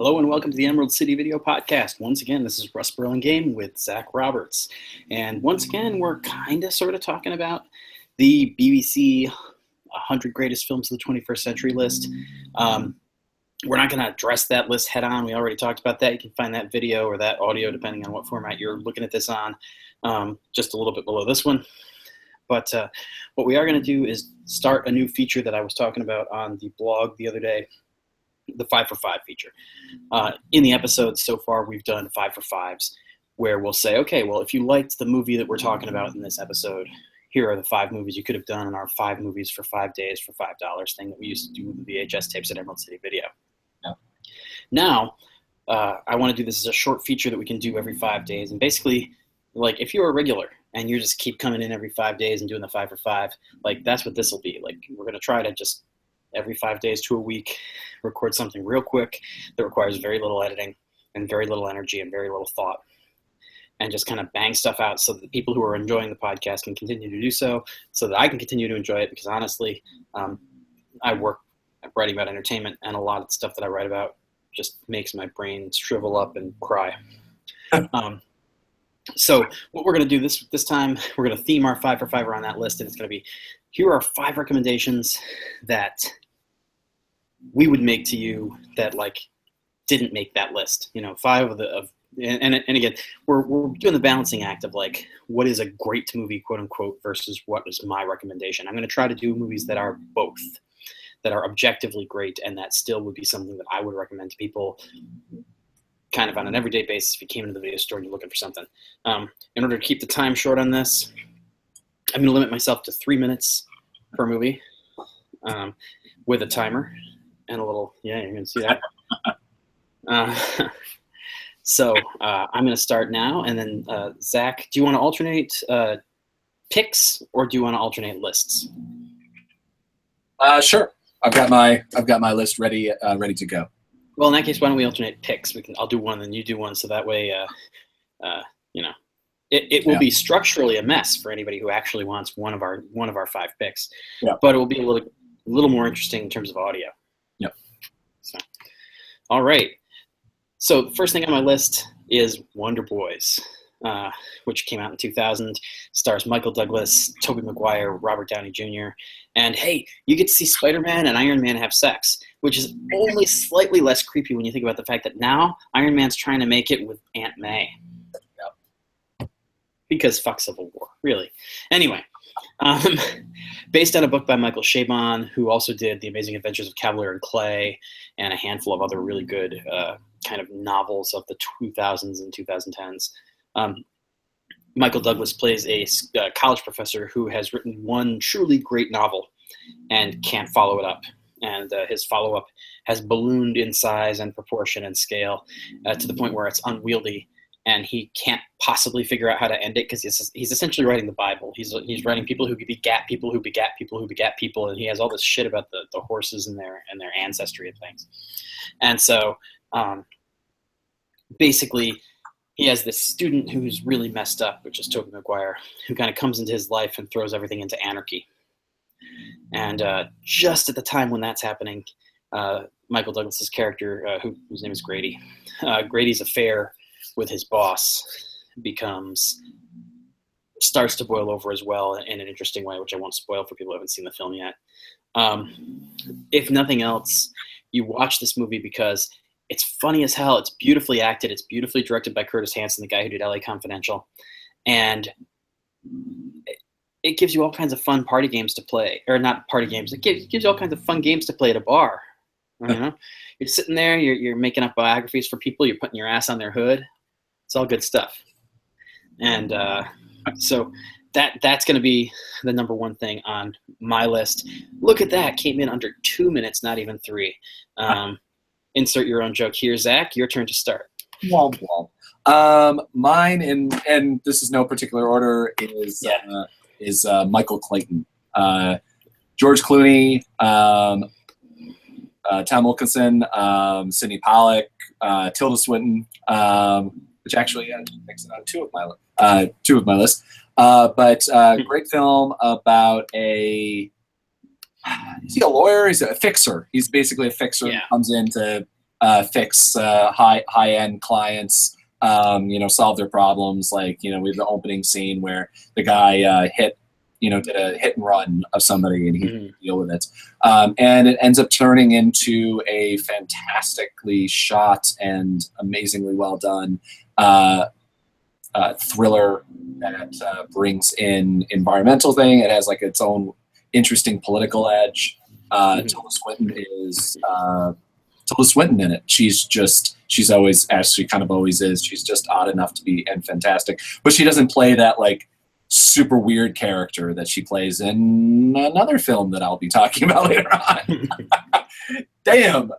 Hello and welcome to the Emerald City Video Podcast. Once again, this is Russ Burlingame with Zach Roberts. And once again, we're kind of sort of talking about the BBC 100 Greatest Films of the 21st Century list. We're not going to address that list head on. We already talked about that. You can find that video or that audio, depending on what format you're looking at this on, just a little bit below this one. But what we are going to do is start a new feature that I was talking about on the blog the other day. The 5 for 5 feature. In the episodes so far, we've done 5 for 5s, where we'll say, okay, well, if you liked the movie that we're talking about in this episode, here are the 5 movies you could have done in our 5 movies for 5 days for $5 thing that we used to do with the VHS tapes at Emerald City Video. Yeah. Now, I want to do this as a short feature that we can do every 5 days. And basically, like, if you're a regular and you just keep coming in every 5 days and doing the 5 for 5, like, that's what this will be. Like, we're going to try to just every 5 days to a week, record something real quick that requires very little editing and very little energy and very little thought, and just kind of bang stuff out so that the people who are enjoying the podcast can continue to do so that I can continue to enjoy it, because honestly, I work at writing about entertainment, and a lot of the stuff that I write about just makes my brain shrivel up and cry. So what we're going to do this time, we're going to theme our 5 for 5 around that list, and it's going to be, here are 5 recommendations that we would make to you that, like, didn't make that list. You know, 5 and again, we're doing the balancing act of, like, what is a great movie, quote unquote, versus what is my recommendation. I'm going to try to do movies that are both, that are objectively great, and that still would be something that I would recommend to people kind of on an everyday basis if you came into the video store and you're looking for something. In order to keep the time short on this, I'm going to limit myself to 3 minutes per movie, with a timer and a little, yeah, you're going to see that. So I'm going to start now, and then Zach, do you want to alternate picks, or do you want to alternate lists? Sure. I've got my list ready to go. Well, in that case, why don't we alternate picks? I'll do one, then you do one, so that way, you know, it will be structurally a mess for anybody who actually wants one of our 5 picks. Yeah. But it will be a little more interesting in terms of audio. Yep. So, all right. So the first thing on my list is Wonder Boys, which came out in 2000. Stars Michael Douglas, Tobey Maguire, Robert Downey Jr. And hey, you get to see Spider-Man and Iron Man have sex, which is only slightly less creepy when you think about the fact that now Iron Man's trying to make it with Aunt May. Because fuck Civil War, really. Anyway, based on a book by Michael Chabon, who also did The Amazing Adventures of Cavalier and Clay and a handful of other really good kind of novels of the 2000s and 2010s. Michael Douglas plays a college professor who has written one truly great novel and can't follow it up. And his follow-up has ballooned in size and proportion and scale to the point where it's unwieldy, and he can't possibly figure out how to end it, because he's essentially writing the Bible. He's writing people who begat people who begat people who begat people, and he has all this shit about the horses and their ancestry and things. And so basically, he has this student who's really messed up, which is Tobey Maguire, who kind of comes into his life and throws everything into anarchy. And just at the time when that's happening, Michael Douglas's character, whose name is Grady, Grady's affair with his boss starts to boil over as well in an interesting way, which I won't spoil for people who haven't seen the film yet. If nothing else, you watch this movie because it's funny as hell. It's beautifully acted. It's beautifully directed by Curtis Hanson, the guy who did LA Confidential. And it gives you all kinds of fun party games to play. Or not party games. It gives you all kinds of fun games to play at a bar. You know? You're sitting there, you're making up biographies for people, you're putting your ass on their hood. It's all good stuff. And so that's going to be the number one thing on my list. Look at that. Came in under 2 minutes, not even 3. Insert your own joke here, Zach. Your turn to start. Womp womp. Mine, and this is no particular order, is Michael Clayton. George Clooney, Tom Wilkinson, Sidney Pollack, Tilda Swinton, which actually makes it on 2 of my list. But great film about is he a lawyer? He's a fixer. He's basically a fixer who comes in to fix high end clients, solve their problems. Like, we have the opening scene where the guy did a hit and run of somebody, and he had to deal with it. And it ends up turning into a fantastically shot and amazingly well done thriller that brings in environmental thing. It has like its own interesting political edge. Tilda Swinton is Tilda Swinton in it. She's always, as she kind of always is, she's just odd enough to be and fantastic. But she doesn't play that like super weird character that she plays in another film that I'll be talking about later on. Damn.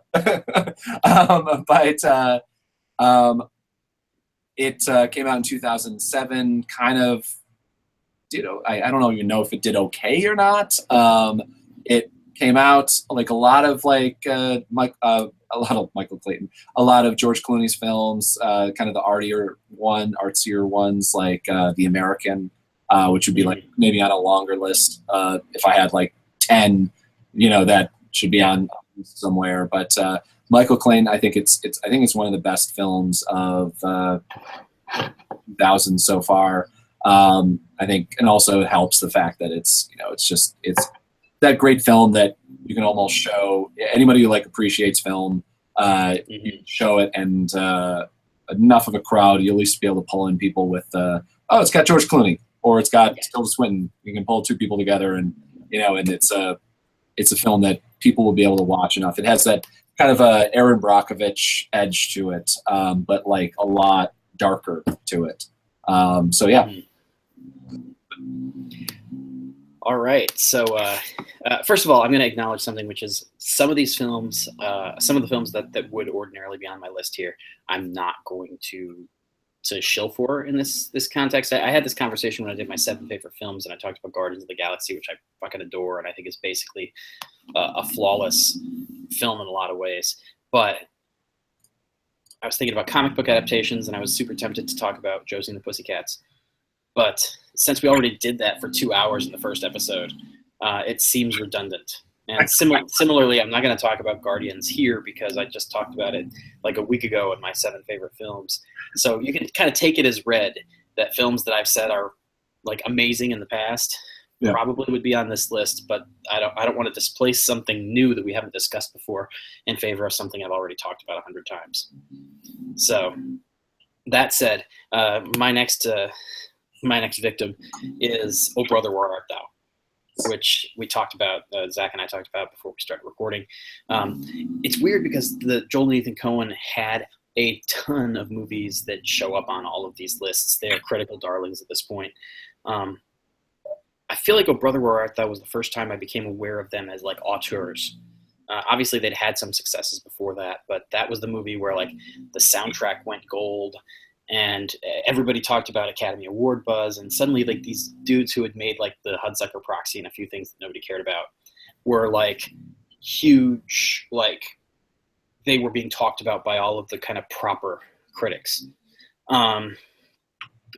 It came out in 2007, kind of, I don't even know if it did okay or not. It came out like a lot of Michael Clayton, a lot of George Clooney's films, kind of the artsier ones like The American, which would be like maybe on a longer list if I had like 10, that should be on somewhere. But Michael Clayton, I think it's one of the best films of thousands so far. I think, and also it helps the fact that it's that great film that you can almost show anybody who like appreciates film. You can show it, and enough of a crowd, you at least be able to pull in people with, it's got George Clooney, or it's got Tilda Swinton. You can pull two people together, and and it's a film that people will be able to watch enough. It has that kind of a Aaron Brockovich edge to it, but like a lot darker to it. So yeah. All right. So first of all, I'm going to acknowledge something, which is some of these films, some of the films that would ordinarily be on my list here, I'm not going to shill for in this context. I had this conversation when I did my 7 favorite films, and I talked about Guardians of the Galaxy, which I fucking adore, and I think is basically a flawless film in a lot of ways. But I was thinking about comic book adaptations, and I was super tempted to talk about Josie and the Pussycats. But since we already did that for 2 hours in the first episode, it seems redundant. And similarly, I'm not going to talk about Guardians here because I just talked about it like a week ago in my 7 favorite films. So you can kind of take it as read that films that I've said are like amazing in the past probably would be on this list, but I don't want to displace something new that we haven't discussed before in favor of something I've already talked about 100 times. So that said, my next victim is Oh Brother, Where Art Thou?, which we talked about, Zach and I talked about before we started recording. It's weird because Joel and Ethan Coen had a ton of movies that show up on all of these lists. They are critical darlings at this point. I feel like Oh Brother, Where Art Thou? Was the first time I became aware of them as like auteurs. Obviously, they'd had some successes before that, but that was the movie where like the soundtrack went gold, and everybody talked about Academy Award buzz, and suddenly like these dudes who had made like the Hudsucker Proxy and a few things that nobody cared about were like huge, like they were being talked about by all of the kind of proper critics.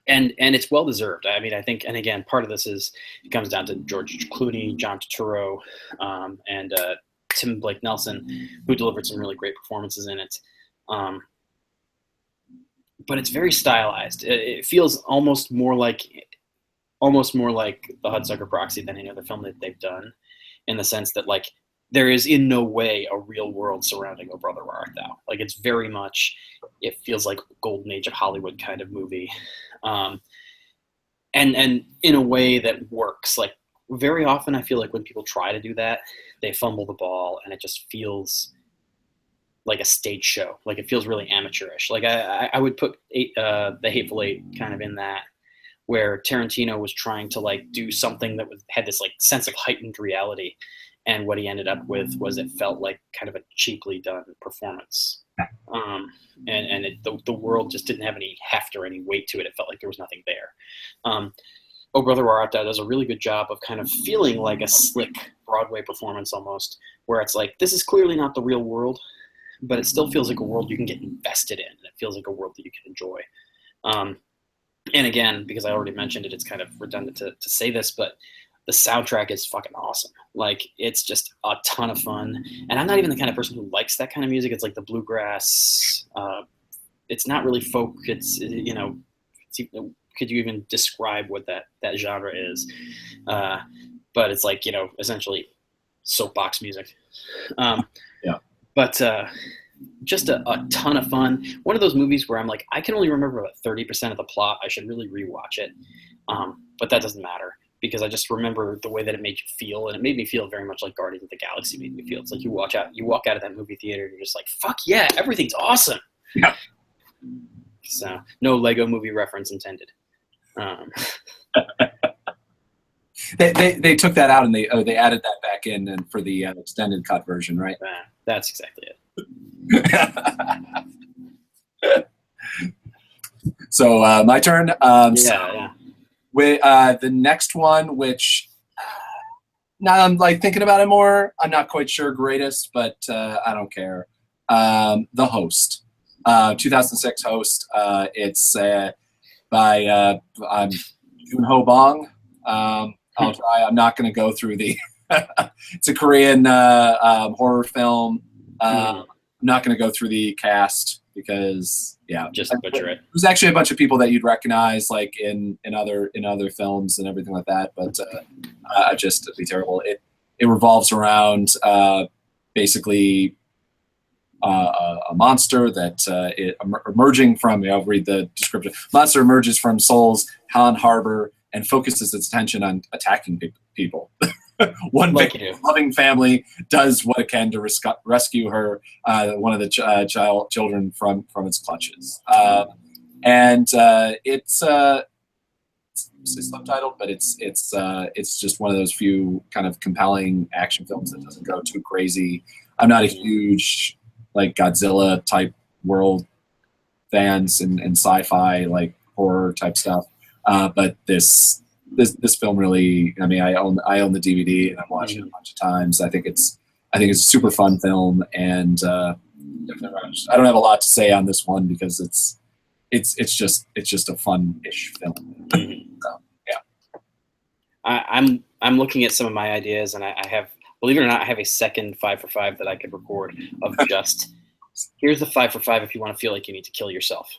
And it's well deserved. I mean, I think, and again, part of this is it comes down to George Clooney, John Turturro, and Tim Blake Nelson, who delivered some really great performances in it. But it's very stylized. It feels almost more like the Hudsucker Proxy than any other film that they've done, in the sense that like there is in no way a real world surrounding Oh Brother, Where Art Thou? Like it's very much, it feels like a golden age of Hollywood kind of movie. And in a way that works. Like very often I feel like when people try to do that, they fumble the ball and it just feels like a stage show. Like it feels really amateurish. Like I would put The Hateful Eight kind of in that, where Tarantino was trying to like do something that had this like sense of heightened reality. And what he ended up with was it felt like kind of a cheaply done performance. The world just didn't have any heft or any weight to it. It felt like there was nothing there. Oh Brother, Where Art Thou? Does a really good job of kind of feeling like a slick Broadway performance almost, where it's like, this is clearly not the real world, but it still feels like a world you can get invested in. And it feels like a world that you can enjoy. And again, because I already mentioned it, it's kind of redundant to say this, but the soundtrack is fucking awesome. Like, it's just a ton of fun. And I'm not even the kind of person who likes that kind of music. It's like the bluegrass. It's not really folk. It's, you know, could you even describe what that genre is? But it's like, you know, essentially soapbox music. Yeah. But just a ton of fun. One of those movies where I'm like, I can only remember about 30% of the plot. I should really rewatch it. But that doesn't matter, because I just remember the way that it made you feel, and it made me feel very much like Guardians of the Galaxy made me feel. It's like you walk out of that movie theater, and you're just like, fuck yeah, everything's awesome. Yeah. So no Lego movie reference intended. They took that out and they added that back in and for the extended cut version, right? That's exactly it. So my turn. Yeah. The next one, which now I'm like thinking about it more. I'm not quite sure greatest, but I don't care. The Host, 2006 Host. It's by Joon-ho Bong. I'll try. I'm not going to go through the. It's a Korean horror film. I'm not going to go through the cast because just butcher it. There's actually a bunch of people that you'd recognize, like in other films and everything like that. But just it'd be terrible. It revolves around basically a monster that emerging from. I'll read the description. Monster emerges from Seoul's Han Harbor and focuses its attention on attacking people. One loving family does what it can to rescue her, one of the children from its clutches. And it's subtitled, but it's just one of those few kind of compelling action films that doesn't go too crazy. I'm not a huge like Godzilla type world fans and sci-fi like horror type stuff, but this film really, I mean, I own the DVD and I've watched it a bunch of times. I think it's a super fun film, and I don't have a lot to say on this one because it's just a fun-ish film. So, yeah. I'm looking at some of my ideas, and I have, believe it or not, I have a second 5 for 5 that I could record of just here's the 5 for 5 if you want to feel like you need to kill yourself.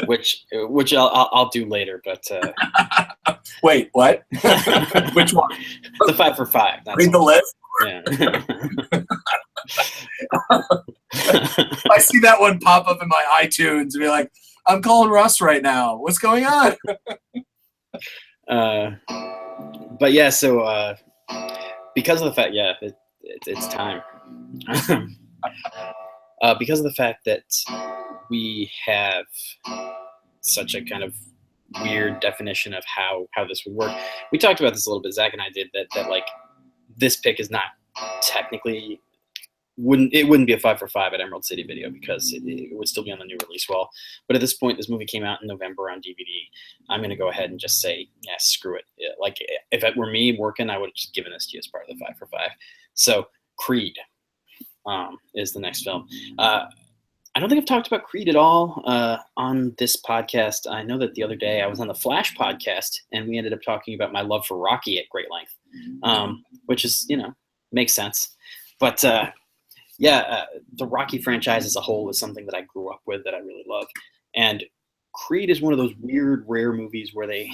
Which I'll do later, but wait, what? Which one? The 5 for 5. Read the list. Yeah. I see that one pop up in my iTunes and be like, I'm calling Russ right now. What's going on? But yeah, so because of the fact, it's time. Because of the fact that we have such a kind of weird definition of how this would work. We talked about this a little bit, Zach and I did, that like this pick is not technically wouldn't be a 5 for 5 at Emerald City Video because it would still be on the new release wall. But at this point, this movie came out in November on DVD. I'm going to go ahead and just say, yeah, screw it. Like if it were me working, I would have just given this to you as part of the 5 for 5. So Creed is the next film. I don't think I've talked about Creed at all on this podcast. I know that the other day I was on the Flash podcast and we ended up talking about my love for Rocky at great length, which is, makes sense. But the Rocky franchise as a whole is something that I grew up with that I really love. And Creed is one of those weird, rare movies where they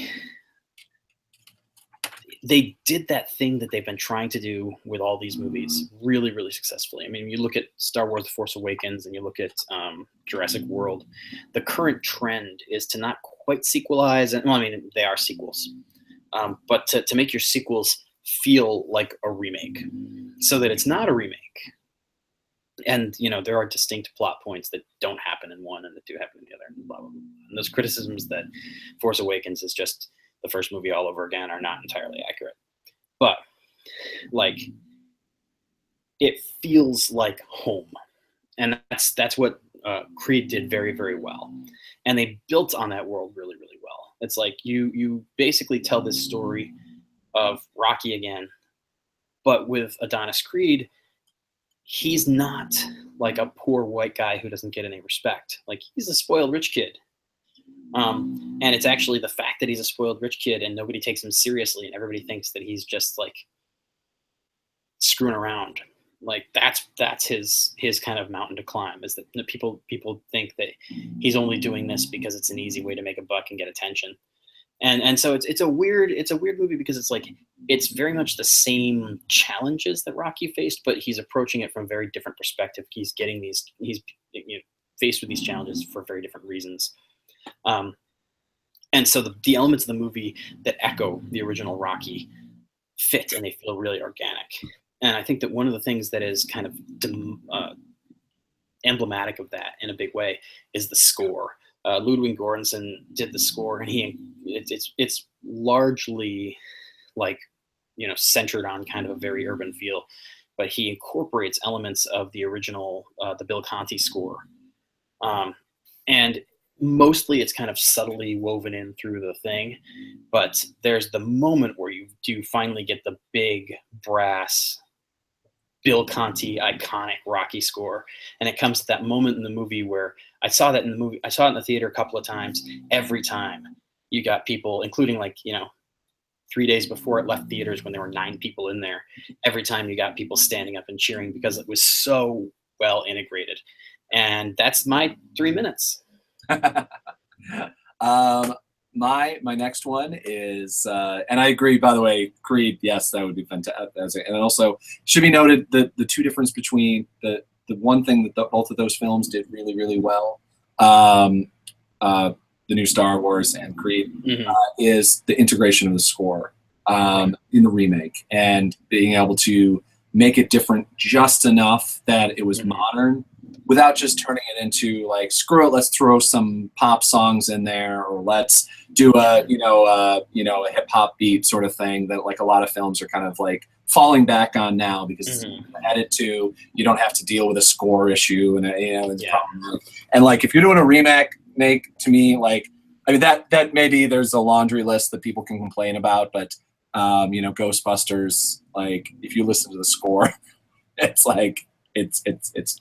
did that thing that they've been trying to do with all these movies really, really successfully. I mean, you look at Star Wars: The Force Awakens and you look at Jurassic World, the current trend is to not quite sequelize. And, well, I mean, they are sequels. But to make your sequels feel like a remake so that it's not a remake. And, there are distinct plot points that don't happen in one and that do happen in the other. And blah, blah, blah. And those criticisms that Force Awakens is just the first movie all over again are not entirely accurate. But, it feels like home. And that's what Creed did very, very well. And they built on that world really, really well. It's like you basically tell this story of Rocky again, but with Adonis Creed, he's not like a poor white guy who doesn't get any respect. Like, he's a spoiled rich kid. And it's actually the fact that he's a spoiled rich kid and nobody takes him seriously and everybody thinks that he's just like screwing around. Like that's his kind of mountain to climb, is that people think that he's only doing this because it's an easy way to make a buck and get attention. And so it's a weird movie because it's like it's very much the same challenges that Rocky faced, but he's approaching it from a very different perspective. He's faced with these challenges for very different reasons. And so the elements of the movie that echo the original Rocky fit, and they feel really organic. And I think that one of the things that is kind of emblematic of that in a big way is the score. Ludwig Göransson did the score, and it's largely like, centered on kind of a very urban feel, but he incorporates elements of the original, the Bill Conti score. And mostly it's kind of subtly woven in through the thing, but there's the moment where you do finally get the big brass Bill Conti iconic Rocky score. And it comes to that moment in the movie where I saw it in the theater a couple of times. Every time you got people, including 3 days before it left theaters when there were 9 people in there, every time you got people standing up and cheering because it was so well integrated. And that's my 3 minutes. My next one is, and I agree, by the way, Creed, yes, that would be fantastic. And also should be noted the two difference between the one thing that both of those films did really, really well, the new Star Wars and Creed, is the integration of the score in the remake, and being able to make it different just enough that it was modern, without just turning it into like, screw it, let's throw some pop songs in there, or let's do a hip hop beat sort of thing that like a lot of films are kind of like falling back on now, because it's added to, you don't have to deal with a score issue and like if you're doing a remake, to me, like, I mean that maybe there's a laundry list that people can complain about, but Ghostbusters, like if you listen to the score, it's like it's that's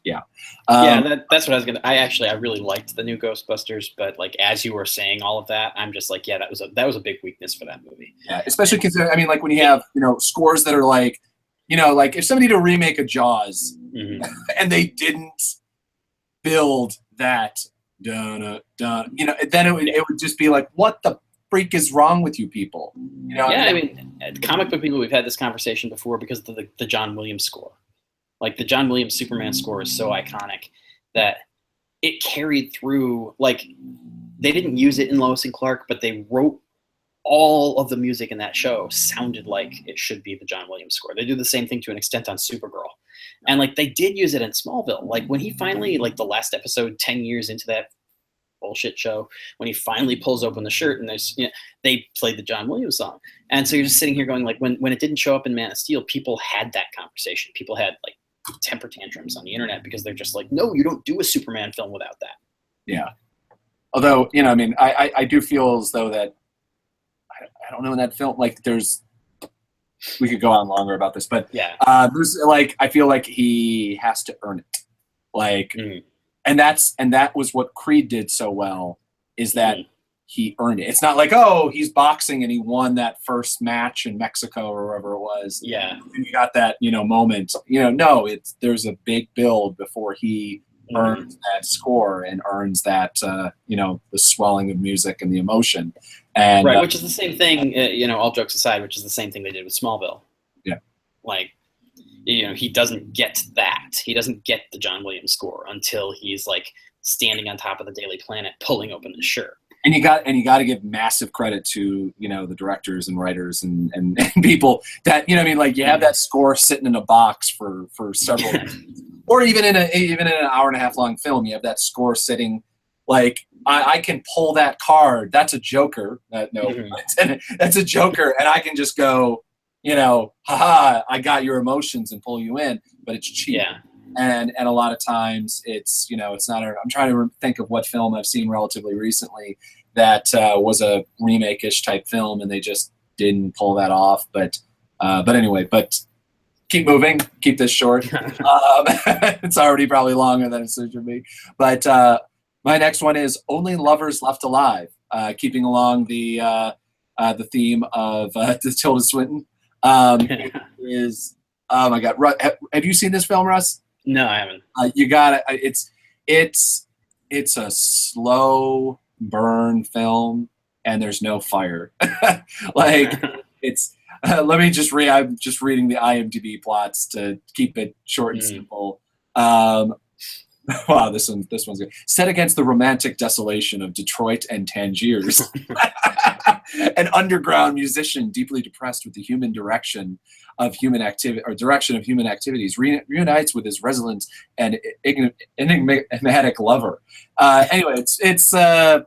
what I was gonna. I really liked the new Ghostbusters, but like as you were saying all of that, I'm just like, that was a big weakness for that movie. Yeah, especially considering, I mean, like when you have scores that are like, like if somebody did a remake of Jaws and they didn't build that then it would just be like, what the freak is wrong with you people? I mean, comic book people, we've had this conversation before because of the John Williams score. Like the John Williams Superman score is so iconic that it carried through. Like they didn't use it in Lois and Clark, but they wrote all of the music in that show sounded like it should be the John Williams score. They do the same thing to an extent on Supergirl. And like they did use it in Smallville. Like when he finally, like the last episode, 10 years into that bullshit show, when he finally pulls open the shirt and they played the John Williams song. And so you're just sitting here going like, when it didn't show up in Man of Steel, people had that conversation. People had like temper tantrums on the internet because they're just like, no, you don't do a Superman film without that. Yeah. Although, I mean, I do feel as though that, I don't know, in that film, like we could go on longer about this, but there's like, I feel like he has to earn it. Like, and that was what Creed did so well, is that he earned it. It's not like, oh, he's boxing and he won that first match in Mexico or wherever it was. Yeah. And you got that, moment. No, there's a big build before he earns that score and earns that, the swelling of music and the emotion. And right, which is the same thing, all jokes aside, which is the same thing they did with Smallville. Yeah. Like, he doesn't get that. He doesn't get the John Williams score until he's like standing on top of the Daily Planet pulling open his shirt. And you got to give massive credit to, the directors and writers and people that, like you have that score sitting in a box for several or even in an hour and a half long film, you have that score sitting like, I can pull that card. That's a joker. That's a joker. And I can just go, haha, I got your emotions and pull you in, but it's cheap. Yeah. And a lot of times it's, it's not, I'm trying to think of what film I've seen relatively recently that was a remake-ish type film and they just didn't pull that off. But anyway, keep moving, keep this short. It's already probably longer than it should be. But my next one is Only Lovers Left Alive. keeping along the theme of Tilda Swinton. Is oh my God, have you seen this film, Russ? No, I haven't. You got it. It's a slow burn film, and there's no fire. Like it's. Let me just read. I'm just reading the IMDb plots to keep it short and simple. Wow, this one's good. Set against the romantic desolation of Detroit and Tangiers, an underground musician deeply depressed with the human direction of human activities reunites with his resolute and enigmatic lover. Anyway, it's they're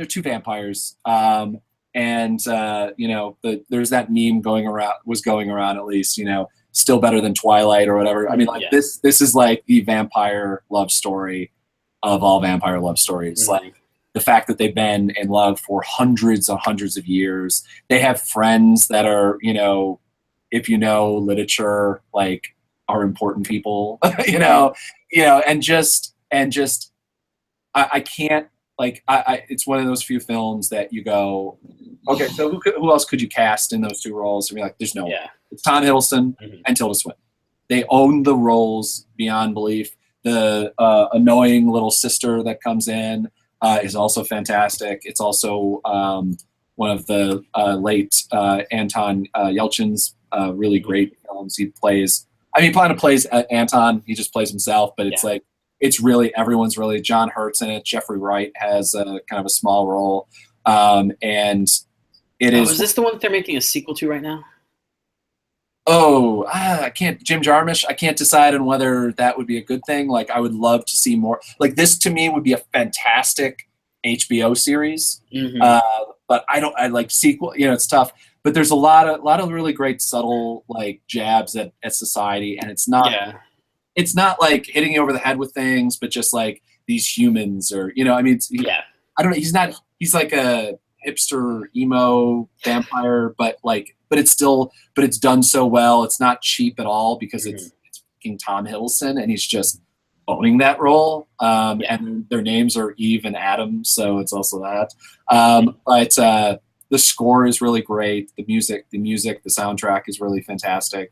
two vampires, and there's that meme going around at least, still better than Twilight or whatever. I mean, like this is like the vampire love story of all vampire love stories. Mm-hmm. Like the fact that they've been in love for hundreds of years. They have friends that are, if you know literature, like are important people, and just I can't, like, it's one of those few films that you go, okay, so who else could you cast in those two roles? And be like, there's no one. It's Tom Hiddleston and Tilda Swinton. They own the roles beyond belief. The annoying little sister that comes in is also fantastic. It's also one of the late Anton Yelchin's really great films. He plays Anton. He just plays himself, but it's like, it's really, everyone's really, John Hurt's in it. Jeffrey Wright has a kind of a small role. And it is. Is this the one that they're making a sequel to right now? I can't, Jim Jarmusch, I can't decide on whether that would be a good thing. Like, I would love to see more. Like, this to me would be a fantastic HBO series. But I like sequel, it's tough. But there's a lot of really great subtle, like, jabs at society. And it's not. Yeah. It's not like hitting you over the head with things, but just like these humans or, I don't know. He's like a hipster emo vampire, but it's done so well. It's not cheap at all because it's fucking Tom Hiddleston and he's just owning that role. And their names are Eve and Adam. So it's also that. But the score is really great. The music, the soundtrack is really fantastic.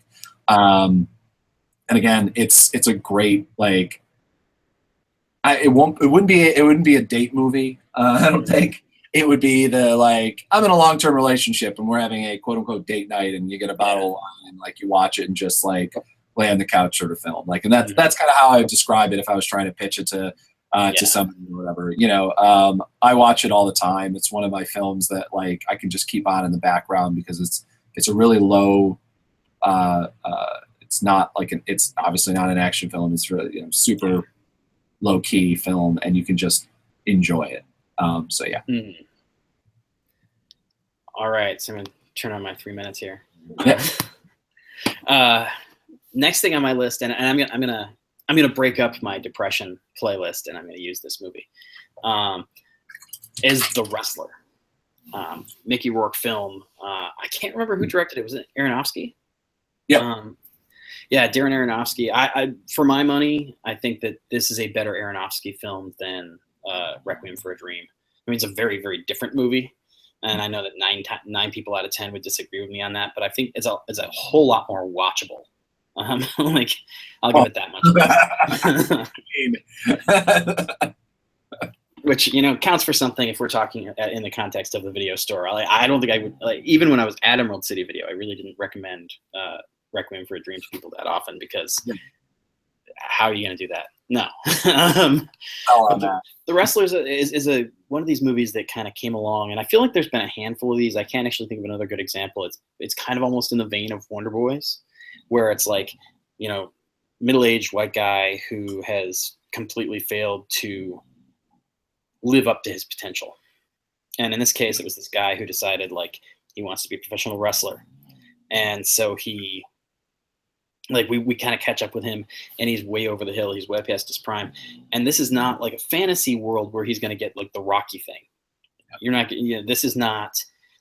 And again, it's a great, like, it wouldn't be a date movie. I don't think it would be the, like, I'm in a long-term relationship and we're having a quote unquote date night and you get a bottle of wine and like you watch it and just like lay on the couch sort of film. Like, and that's kind of how I would describe it if I was trying to pitch it to somebody or whatever. I watch it all the time. It's one of my films that like I can just keep on in the background because it's a really low. It's not like it's obviously not an action film. It's really super low key film, and you can just enjoy it. So yeah. All right, so I'm gonna turn on my 3 minutes here. Yeah. Next thing on my list, and I'm gonna break up my depression playlist, and I'm gonna use this movie. Is The Wrestler, Mickey Rourke film. I can't remember who directed it. Was it Aronofsky? Yeah. Yeah, Darren Aronofsky. I for my money, I think that this is a better Aronofsky film than Requiem for a Dream. I mean, it's a very, very different movie, and I know that 9 people out of 10 would disagree with me on that, but I think it's a whole lot more watchable. Like, I'll give it that much. Which counts for something if we're talking in the context of the video store. I don't think I would, like, even when I was at Emerald City Video, I really didn't recommend Requiem for a Dream to people that often because how are you going to do that? No. The Wrestler is one of these movies that kind of came along, and I feel like there's been a handful of these. I can't actually think of another good example. It's kind of almost in the vein of Wonder Boys, where it's like, middle-aged white guy who has completely failed to live up to his potential. And in this case, it was this guy who decided like he wants to be a professional wrestler. And so he, like, we kind of catch up with him and he's way over the hill. He's way past his prime. And this is not like a fantasy world where he's going to get like the Rocky thing. This is not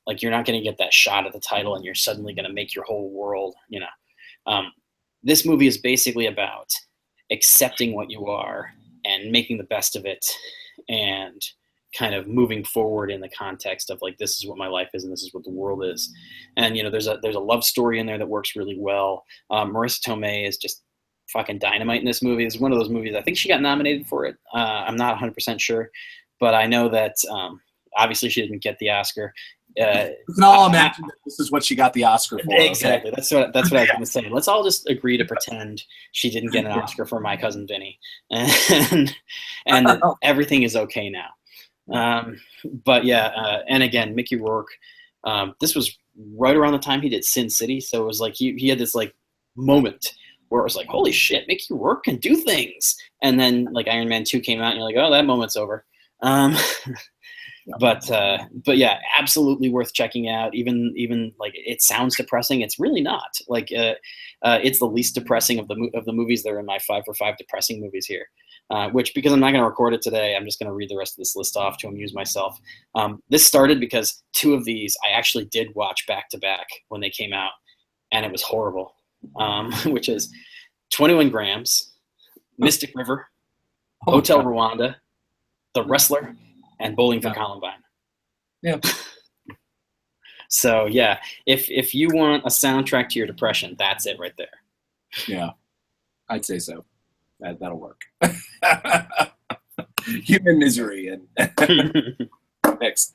like, you're not going to get that shot at the title and you're suddenly going to make your whole world, This movie is basically about accepting what you are and making the best of it and kind of moving forward in the context of like, this is what my life is and this is what the world is. And there's a love story in there that works really well. Marissa Tomei is just fucking dynamite in this movie. It's one of those movies, I think she got nominated for it. I'm not 100% sure, but I know that obviously she didn't get the Oscar. We can all imagine that this is what she got the Oscar for. Exactly. Okay? That's what I was going to say. Let's all just agree to pretend she didn't get an Oscar for My Cousin Vinny, and that everything is okay now. But yeah, and again, Mickey Rourke. This was right around the time he did Sin City, so it was like he had this like moment where it was like, holy shit, Mickey Rourke can do things. And then like Iron Man 2 came out, and you're like, oh, that moment's over. But yeah, absolutely worth checking out. Even like, it sounds depressing. It's really not. Like it's the least depressing of the movies that are in my 5 for 5 depressing movies here. Which, because I'm not going to record it today, I'm just going to read the rest of this list off to amuse myself. This started because 2 of these I actually did watch back to back when they came out, and it was horrible. Which is 21 Grams, Mystic River, Hotel Rwanda, The Wrestler, and Bowling for Columbine. Yeah. So yeah, if you want a soundtrack to your depression, that's it right there. Yeah, I'd say so. That'll work. Human Misery and next.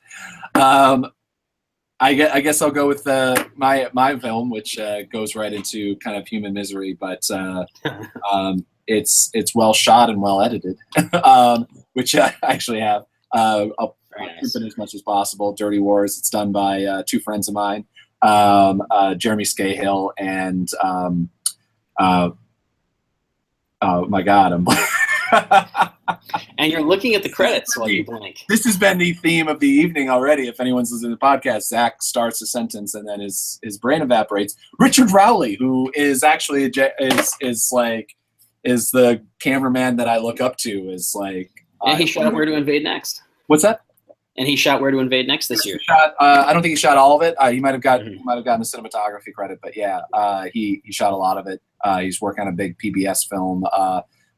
I guess I'll go with my film, which goes right into kind of human misery, but it's well shot and well edited, which I actually have. I'll keep it as much as possible. Dirty Wars. It's done by 2 friends of mine, Jeremy Scahill and oh my God, I'm. And you're looking at the credits while you blink. This has been the theme of the evening already. If anyone's listening to the podcast, Zach starts a sentence and then his brain evaporates. Richard Rowley, who is actually is the cameraman that I look up to, is like. And he shot Where to Invade Next. What's that? And he shot Where to Invade Next this year. I don't think he shot all of it. He might have gotten the cinematography credit, but yeah, he shot a lot of it. He's working on a big PBS film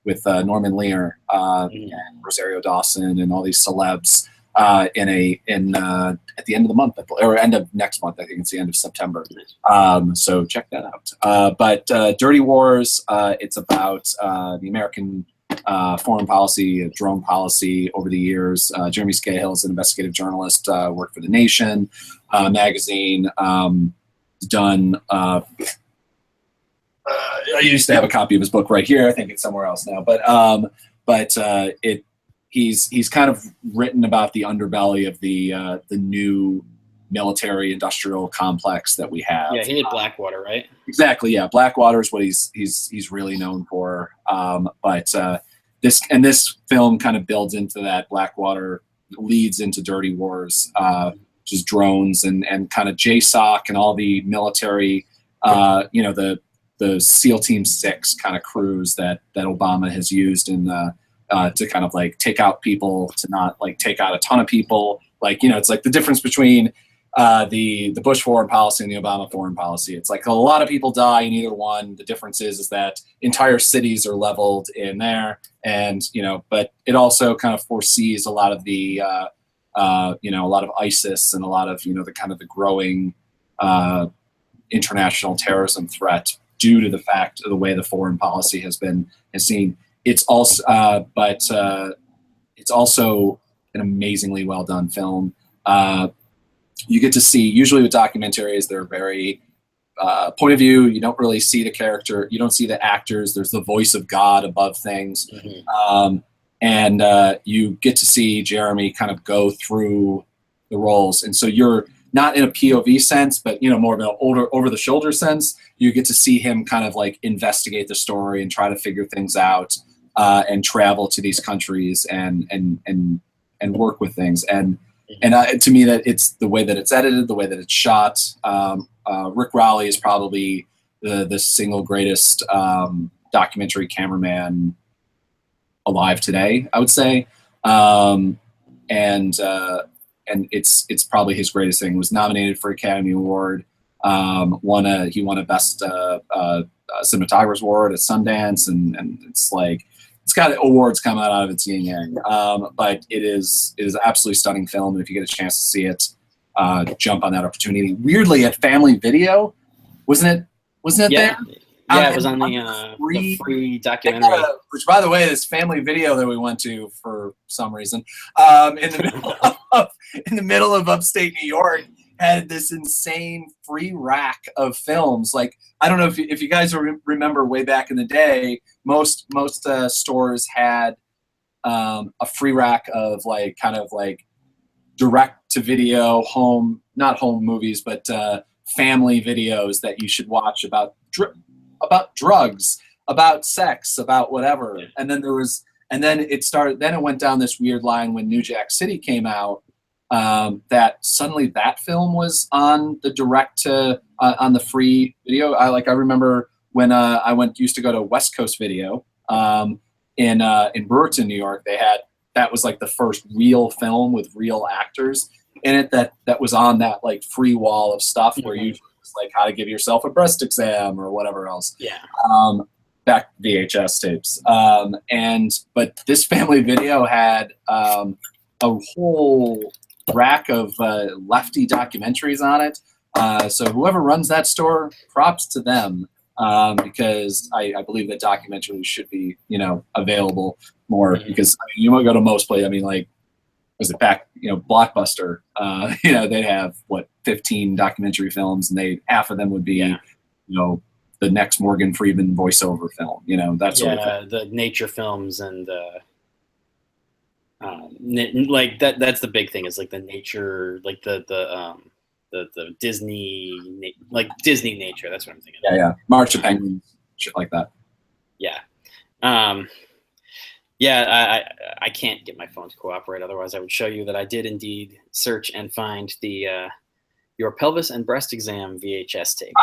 with Norman Lear and Rosario Dawson and all these celebs at the end of the month, or end of next month. I think it's the end of September. So check that out. But Dirty Wars, it's about the American foreign policy, drone policy over the years. Jeremy Scahill is an investigative journalist, worked for The Nation magazine, done. I used to have a copy of his book right here. I think it's somewhere else now, but he's kind of written about the underbelly of the new military industrial complex that we have. Yeah, he did Blackwater, right? Exactly. Yeah, Blackwater is what he's really known for. But this film kind of builds into that. Blackwater leads into Dirty Wars, which is drones and kind of JSOC and all the military, the SEAL Team 6 kind of crews that Obama has used to kind of like take out people, to not like take out a ton of people. Like, it's like the difference between the Bush foreign policy and the Obama foreign policy. It's like a lot of people die in either one. The difference is that entire cities are leveled in there, and but it also kind of foresees a lot of the a lot of ISIS and a lot of the kind of the growing international terrorism threat due to the fact of the way the foreign policy has seen. It's also it's also an amazingly well done film. You get to see, usually with documentaries, they're very point of view. You don't really see the character. You don't see the actors. There's the voice of God above things. And you get to see Jeremy kind of go through the roles. And so you're not in a POV sense, but more of an over the shoulder sense. You get to see him kind of like investigate the story and try to figure things out, and travel to these countries and work with things. And to me, that it's the way that it's edited, the way that it's shot. Rick Rowley is probably the single greatest documentary cameraman alive today, I would say. And it's probably his greatest thing. Was nominated for Academy Award. He won a Best Cinematographer's Award at Sundance, and it's like it's got awards coming out of its yin yang. But it is an absolutely stunning film, and if you get a chance to see it, jump on that opportunity. Weirdly, at Family Video, wasn't it Yeah. there? Yeah, it was on the free documentary. Which, by the way, this Family Video that we went to for some reason, in the middle of upstate New York, had this insane free rack of films. Like, I don't know if you guys remember way back in the day, most stores had a free rack of like kind of like direct to video not home movies, but family videos that you should watch about drugs, about sex, about whatever. Yeah. And then it went down this weird line when New Jack City came out, that suddenly that film was on the direct to on the free video. I remember when I used to go to West Coast Video in Brewerton, New York. That was like the first real film with real actors in it that was on that like free wall of stuff where you like how to give yourself a breast exam or whatever else. Yeah. Back VHS tapes. But this Family Video had a whole rack of lefty documentaries on it. So whoever runs that store, props to them, because I believe that documentaries should be, available more, because you might go to most places. I mean, like, was it back, Blockbuster, they'd have 15 documentary films, and half of them would be, the next Morgan Freeman voiceover film, that sort of thing. The nature films and like that's the big thing, is like the nature, like the Disney, like Disney nature. That's what I'm thinking. Yeah. March of Penguins, shit like that. Yeah. I can't get my phone to cooperate. Otherwise, I would show you that I did indeed search and find the Your Pelvis and Breast Exam VHS tape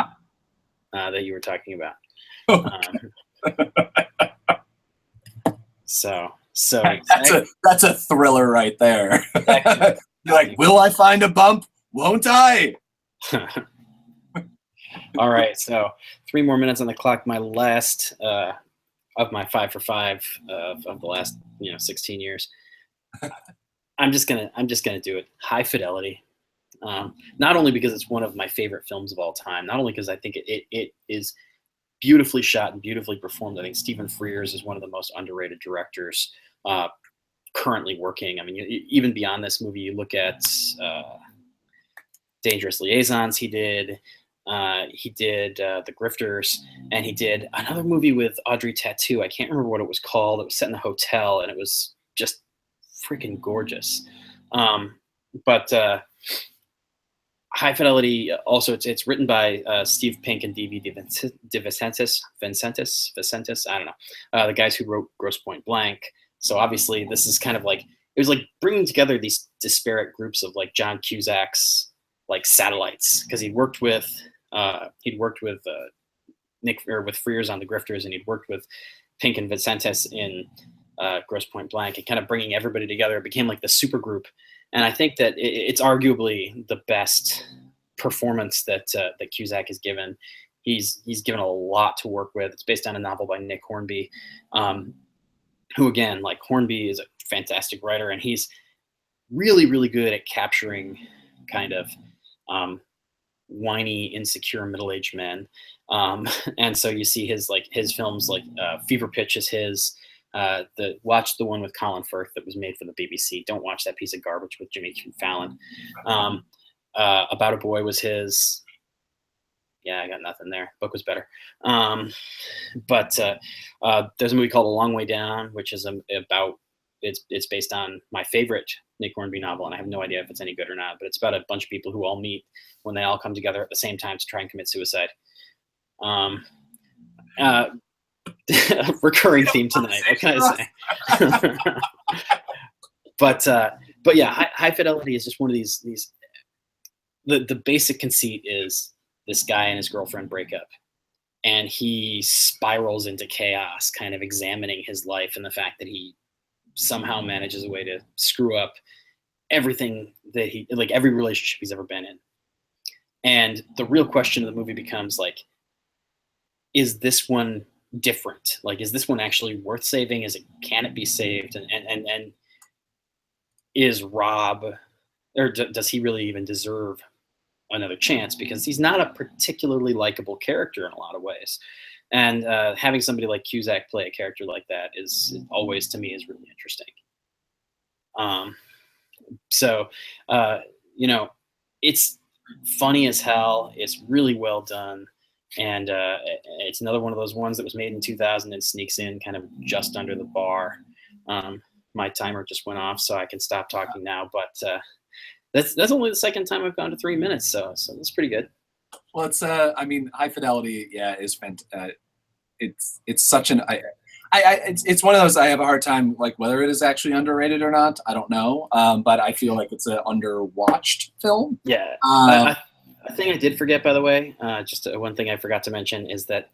that you were talking about. So that's a thriller right there. Exactly. You're like, will I find a bump? Won't I? All right, so 3 more minutes on the clock. My last of my 5 for 5 of the last 16 years. I'm just gonna do it. High Fidelity. Not only because it's one of my favorite films of all time, not only because I think it is beautifully shot and beautifully performed. I think Stephen Frears is one of the most underrated directors currently working. I mean, even beyond this movie, you look at Dangerous Liaisons. He did The Grifters, and he did another movie with Audrey Tautou. I can't remember what it was called. It was set in a hotel, and it was just freaking gorgeous. But High Fidelity, also, it's written by Steve Pink and D.V. DeVincentis. I don't know. The guys who wrote Grosse Pointe Blank. So obviously this is kind of like, it was like bringing together these disparate groups of like John Cusack's like satellites, because he'd worked with Nick, or with Frears on The Grifters, and he'd worked with Pink and Vincentis in Grosse Pointe Blank, and kind of bringing everybody together. It became like the super group. And I think that it's arguably the best performance that Cusack has given. He's given a lot to work with. It's based on a novel by Nick Hornby, who, again, like, Hornby is a fantastic writer, and he's really, really good at capturing kind of whiny, insecure middle-aged men. And so you see his films, like Fever Pitch is his. Watch the one with Colin Firth that was made for the BBC. Don't watch that piece of garbage with Jimmy Fallon. About a Boy was his. Yeah, I got nothing there. Book was better. But there's a movie called A Long Way Down, which is it's based on my favorite Nick Hornby novel, and I have no idea if it's any good or not, but it's about a bunch of people who all meet when they all come together at the same time to try and commit suicide. Recurring theme tonight. What can I say? But yeah, High Fidelity is just one of these. The basic conceit is this guy and his girlfriend break up, and he spirals into chaos, kind of examining his life and the fact that he somehow manages a way to screw up everything that every relationship he's ever been in. And the real question of the movie becomes, like, is this one different. Like, is this one actually worth saving? Can it be saved? And is Rob, or does he really even deserve another chance? Because he's not a particularly likable character in a lot of ways. And having somebody like Cusack play a character like that is always, to me, is really interesting. So, it's funny as hell. It's really well done. And it's another one of those ones that was made in 2000 and sneaks in kind of just under the bar. My timer just went off, so I can stop talking now. But that's only the second time I've gone to 3 minutes, so that's pretty good. Well, it's High Fidelity, is fantastic. It's such an it's one of those I have a hard time, like, whether it is actually underrated or not. I don't know, but I feel like it's an underwatched film. Yeah. A thing I did forget, by the way, just one thing I forgot to mention is that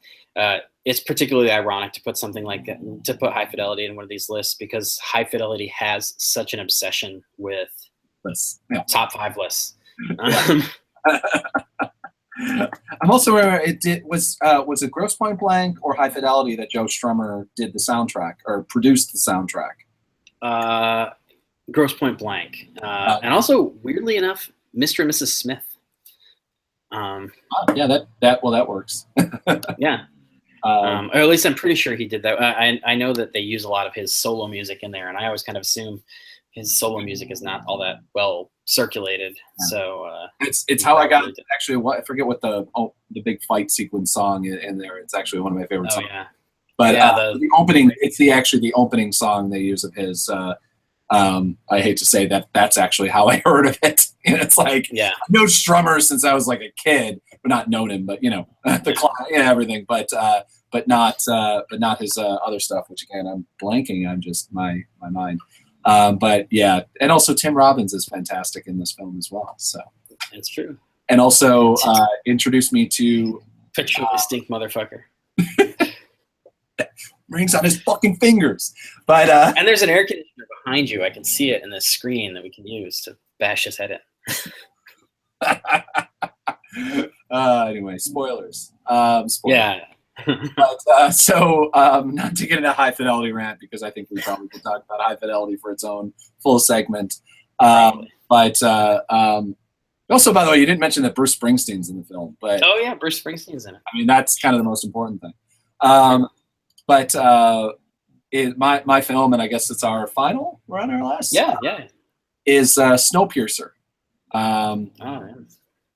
it's particularly ironic to put something like that, to put High Fidelity in one of these lists, because High Fidelity has such an obsession with top 5 lists. I'm also aware was it Grosse Pointe Blank or High Fidelity that Joe Strummer did the soundtrack or produced the soundtrack? Grosse Pointe Blank, and also, weirdly enough, Mr. and Mrs. Smith. That works. Yeah. Or at least I'm pretty sure he did that. I know that they use a lot of his solo music in there, and I always kind of assume his solo music is not all that well circulated. Yeah. So it's how I got it. Actually, I forget what the big fight sequence song in there. It's actually one of my favorite songs. Yeah. But the opening, it's the opening song they use of his. I hate to say that's actually how I heard of it. And it's like, I know Strummer since I was like a kid, but not known him, but everything, but not his other stuff, which again, I'm blanking on just my mind. But yeah, and also Tim Robbins is fantastic in this film as well. So it's true. And also introduced me to Picture the Stink Motherfucker. Rings on his fucking fingers. But and there's an air conditioner behind you. I can see it in the screen that we can use to bash his head in. Anyway, spoilers. Yeah. But not to get into High Fidelity rant, because I think we probably could talk about High Fidelity for its own full segment. But also, by the way, you didn't mention that Bruce Springsteen's in the film. But Bruce Springsteen's in it. I mean, that's kind of the most important thing. But my film, and I guess it's our final. We're on our last. Yeah. Is Snowpiercer. Kind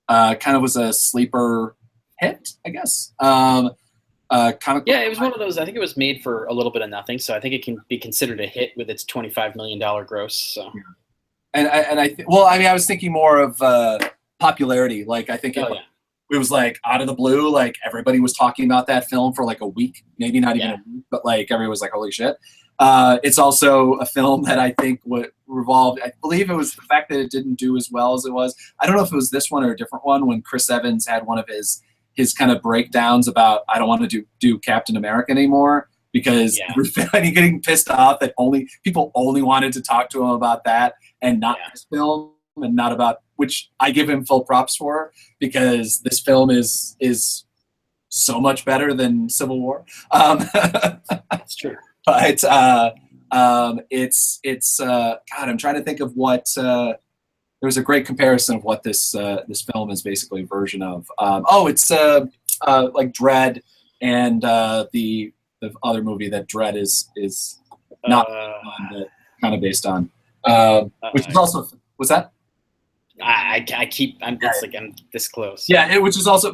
of was a sleeper hit, I guess. It was one of those. I think it was made for a little bit of nothing, so I think it can be considered a hit with its $25 million gross. So. Yeah. And I was thinking more of popularity. Like, I think it was like out of the blue, like everybody was talking about that film for like a week, maybe not even a week, but like everyone was like, holy shit. It's also a film that I think would revolve. I believe it was the fact that it didn't do as well as it was. I don't know if it was this one or a different one, when Chris Evans had one of his kind of breakdowns about, I don't want to do Captain America anymore, because he getting pissed off that people only wanted to talk to him about that and not this film, and not about, which I give him full props for, because this film is so much better than Civil War. That's true. But it's God, I'm trying to think of what there was a great comparison of what this film is basically a version of. It's like Dredd and the other movie that Dredd is not kind of based on, which is also, what's that? I'm this close. Yeah, which is also,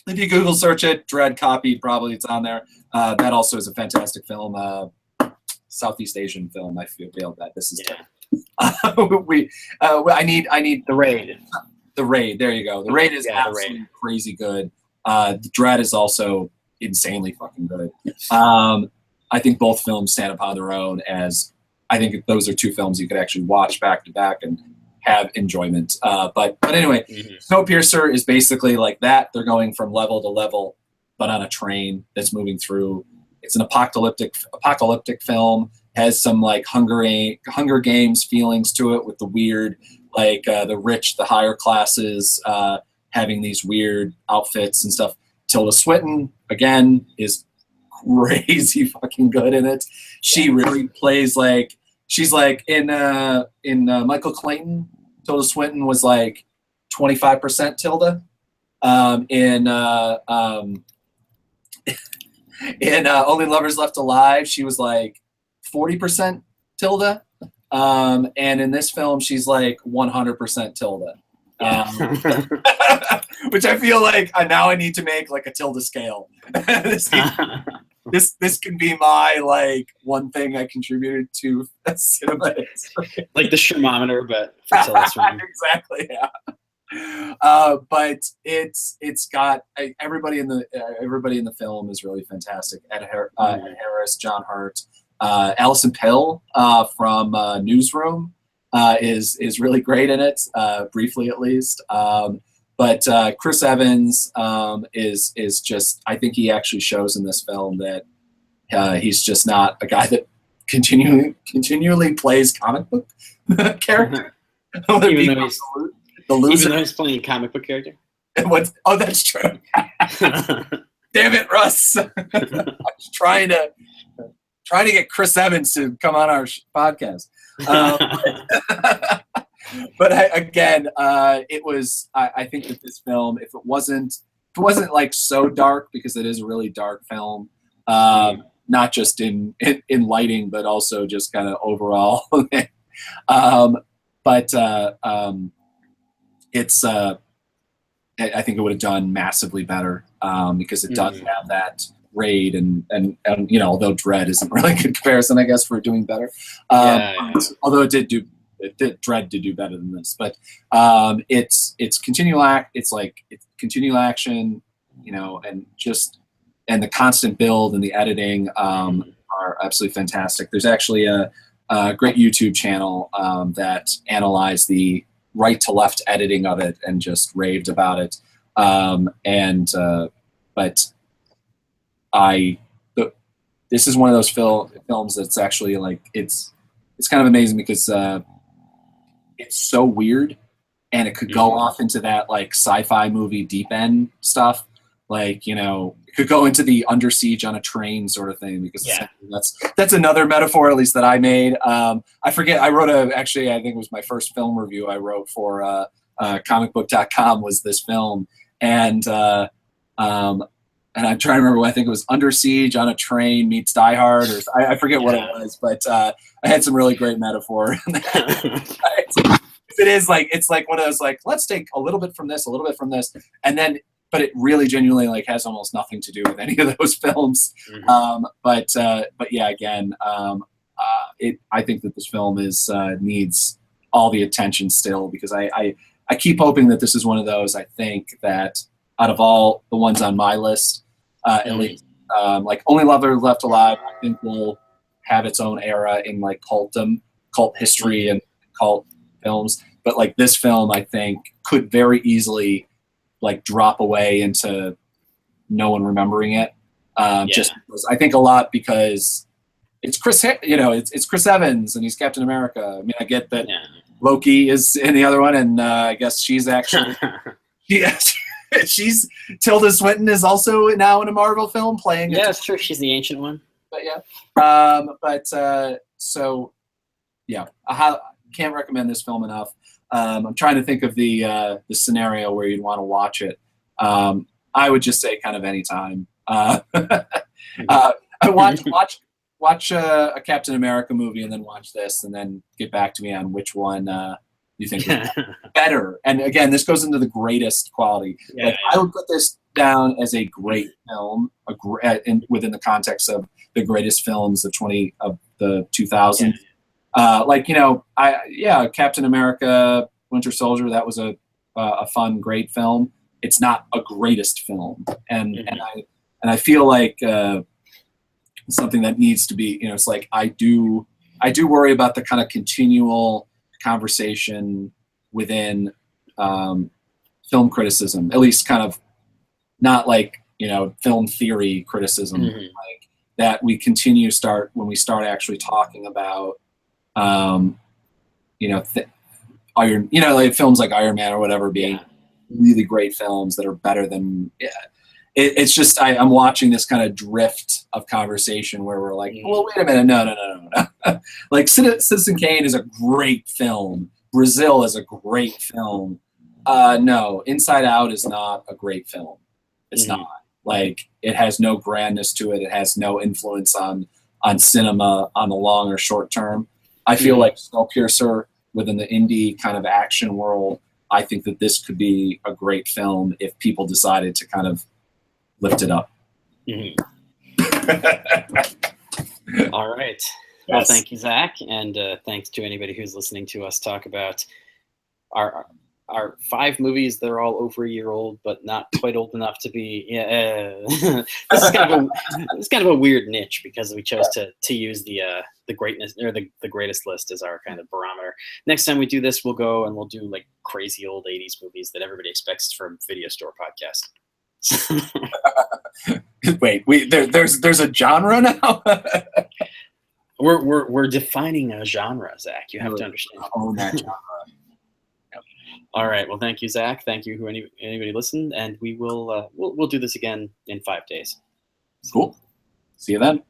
if you Google search it, Dredd copy, probably it's on there. That also is a fantastic film, Southeast Asian film. I feel that this is. I need The Raid. The Raid. There you go. The Raid is absolutely crazy good. The Dredd is also insanely fucking good. I think both films stand upon their own, as I think those are two films you could actually watch back to back and have enjoyment. But anyway, Snowpiercer is basically like that. They're going from level to level, but on a train that's moving through. It's an apocalyptic film. Has some like Hunger Games feelings to it, with the weird, like the rich, the higher classes having these weird outfits and stuff. Tilda Swinton again is crazy fucking good in it. She really plays like she's like in Michael Clayton. Tilda Swinton was like 25% Tilda. In Only Lovers Left Alive, she was like 40% Tilda. And in this film, she's like 100% Tilda. Which I feel like now I need to make like a Tilda scale. this can be my like one thing I contributed to cinema. Like the Shermometer, but for Tilda Swinton. Exactly, yeah. But it's got everybody in the film is really fantastic. Ed Harris, John Hurt, Alison Pill from Newsroom is really great in it, briefly at least. But Chris Evans is just, I think he actually shows in this film that he's just not a guy that continually plays comic book character. Even though he's playing a comic book character. Oh, that's true. Damn it, Russ! I was trying to get Chris Evans to come on our podcast. But it was. I think that this film, if it wasn't like so dark, because it is a really dark film, not just in lighting, but also just kind of overall. It's I think it would have done massively better because it does have that raid and although Dread isn't really a good comparison, I guess, for doing better. Although Dread did do better than this, but it's continual action, and the constant build and the editing are absolutely fantastic. There's actually a great YouTube channel that analyzed the right to left editing of it and just raved about it. This is one of those films that's actually like it's kind of amazing because it's so weird, and it could go off into that like sci-fi movie deep end stuff. Like, it could go into the Under Siege on a Train sort of thing, because that's another metaphor, at least that I made. I forget, I wrote I think it was my first film review I wrote for comicbook.com was this film. And I'm trying to remember, I think it was Under Siege on a Train meets Die Hard, or I forget what it was, but I had some really great metaphor. It is like, it's like one of those, like, let's take a little bit from this, and then, but it really genuinely like has almost nothing to do with any of those films. But yeah, again, I think that this film needs all the attention still, because I keep hoping that this is one of those, I think that out of all the ones on my list, at least, like Only Lover Left Alive, I think will have its own era in like cult history and cult films. But like this film, I think could very easily like drop away into no one remembering it. Just because, I think a lot because it's it's Chris Evans and he's Captain America. I mean, I get that Loki is in the other one, and I guess she's actually she's Tilda Swinton is also now in a Marvel film playing. Yeah, it's true. She's the ancient one. But I can't recommend this film enough. I'm trying to think of the scenario where you'd want to watch it. I would just say kind of anytime. I watch a Captain America movie and then watch this, and then get back to me on which one you think is better. And again, this goes into the greatest quality. I would put this down as a great film, within the context of the greatest films of the 2000s. Captain America, Winter Soldier, that was a fun, great film. It's not a greatest film, and I feel like something that needs to be, it's like I do worry about the kind of continual conversation within film criticism, at least kind of not like film theory criticism, like that we continue when we start actually talking about like films like Iron Man or whatever being really great films that are better than it's just I'm watching this kind of drift of conversation where we're like, well, wait a minute, no. Like Citizen Kane is a great film. Brazil is a great film. No, Inside Out is not a great film. It's not. Like, it has no grandness to it. It has no influence on cinema on the long or short term. I feel like Snowpiercer, within the indie kind of action world, I think that this could be a great film if people decided to kind of lift it up. All right. Yes. Well, thank you, Zach, and thanks to anybody who's listening to us talk about our 5 movies that are all over a year old, but not quite old enough to be. This is kind of a weird niche because we chose to use the greatness or the greatest list as our kind of barometer. Next time we do this, we'll do like crazy old 80s movies that everybody expects from Video Store Podcast. Wait, there's a genre now. We're defining a genre, Zach. You have to understand. Own that genre. All right. Well, thank you, Zach. Thank you, anybody listened, and we'll do this again in 5 days. Cool. See you then.